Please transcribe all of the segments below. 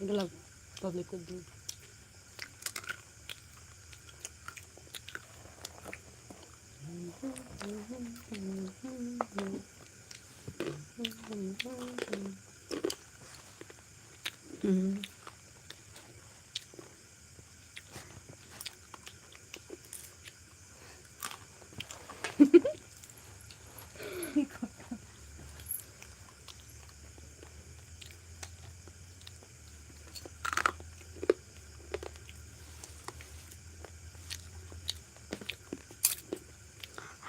এগুলা পাবলিক করে দিন।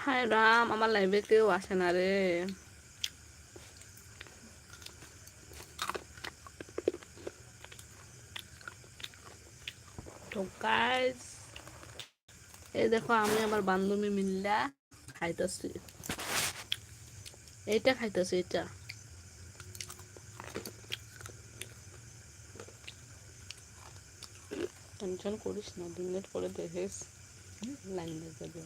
হায় রাম, আমার লাইভে কেউ আসে না রে। তো গাইস, এই দেখো আমি আমার বান্ধবী মিল্লা খাইতেছি, এইটা খাইতেছি, এটা টেনশন করিস না, 2 মিনিট পরে দেখিস লাইন দিয়ে যাবে।